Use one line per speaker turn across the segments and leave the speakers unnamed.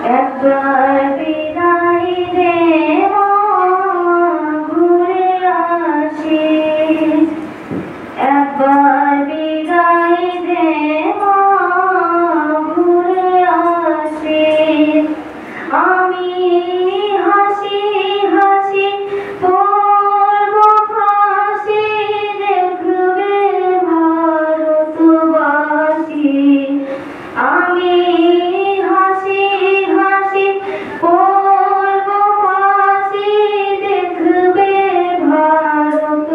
একবার বিদায় দে মা, ঘুরে আসি। একবার বিদায় দে মা, ঘুরে আসি। আমি হাসি হাসি পড়ব ফাঁসি, দেখবে ভারতবাসী। আমি হাসি হাসি পড়ব ফাঁসি, দেখবে ভারতবাসী।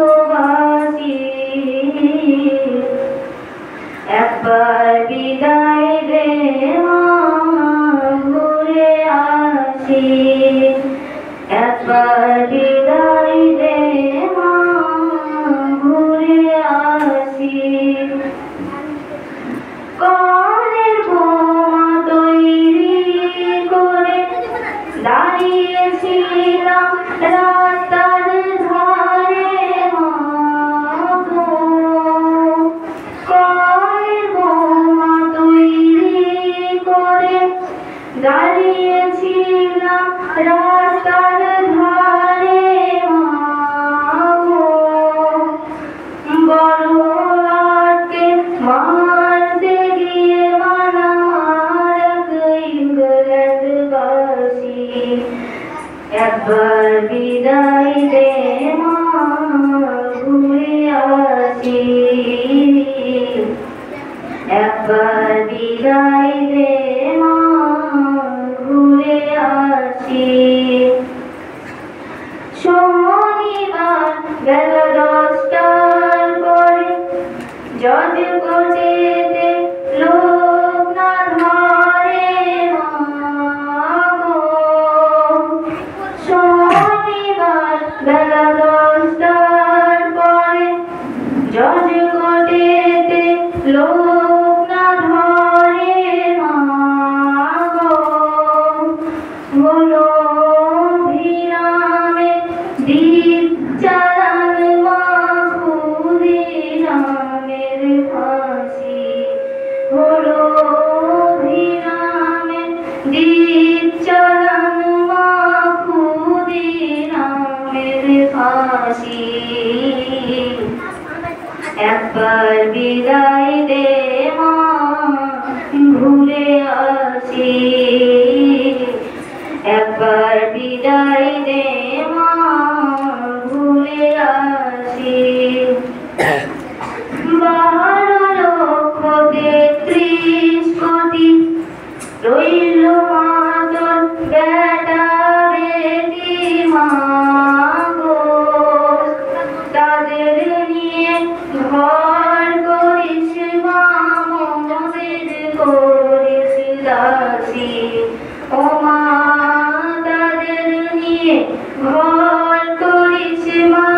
একবার বিদায় দে মা, ঘুরে আসি। একবার বিদায় দে মা, ঘুরে আসি। কলের বোমা তৈরি করে দাঁড়িয়েছিলাম রাস্তার ধারে মা গো। কলের বোমা তৈরি করে দাঁড়িয়েছিলাম রাস্তার ধারে মা গো। বড় আটকে মারতে গিয়ে মানার ইংল্যান্ডবাসী। একবার বিদায় দে মা, ঘুরে আসি। একবার বিদায় দে মা, ঘুরে আসি। শনিবার বেলা 10টার পরে জজ কোর্টেতে লোক না ধরে মা গো। শনিবার বেলা 10টার পরে জজ কোর্টেতে লোক না ধরে মা গো। হলো ভিরামে দ্বীপ চালান মা, ক্ষুদিরামের ফাঁসি। হলো ভিরামে দ্বীপ চালান মা, ক্ষুদিরামের ফাঁসি। একবার বিদায় দে মা, ঘুরে আসি। একবার বিদায় দে মা, ঘুরে আসি। 12,33 কোটি রইল মা তোর বেটা বেটি মা গো। তাদের নিয়ে ঘর করিস মা, মোদের করিস দাসী। ও মা তাদের নিয়ে ঘর করিস মা,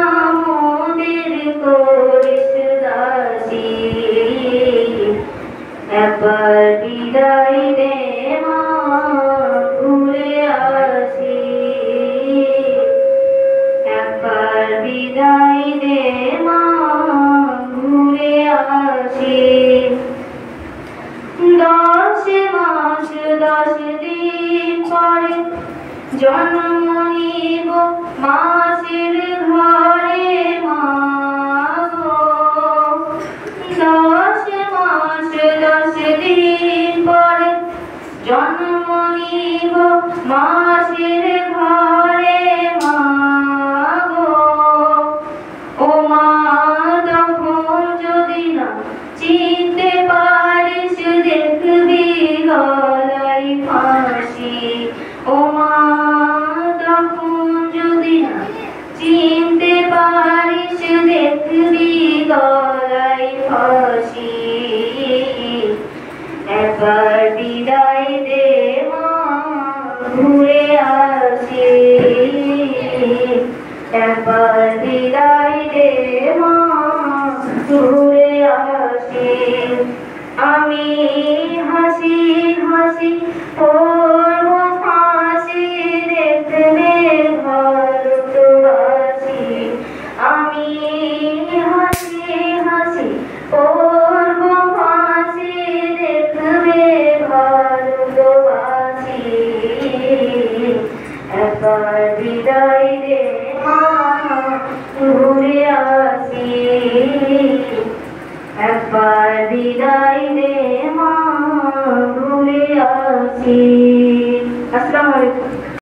মোদের করিস দাসী। একবার বিদায় দে মা, ঘুরে আসি। একবার বিদায় দে মা, ঘুরে আসি। 10 মাস 10 দিন পরে জন্ম নিব মাসির ঘরে মা গো। 10 মাস 10 দিন পরে জন্ম নিব মাসির ঘরে মা গো। ও মা তখন যদি না চিনতে পারিস, দেখবি গলায় ফাঁসি। ও মা তখন যদি না চিনতে পারিস, দেখবি গলায় ফাঁসি। একবার বিদায় দে মা, ঘুরে আসি। একবার বিদায় দে মা, ঘুরে আসি। আমি হাসি হাসি পড়ব ফাঁসি, দেখবে ভারতবাসী। আমি হাসি হাসি পড়ব ফাঁসি, দেখবে ভারতবাসী। বিদায় দে মা ঘুরে আসি একবার বিদায় দে মা ঘুরে আসি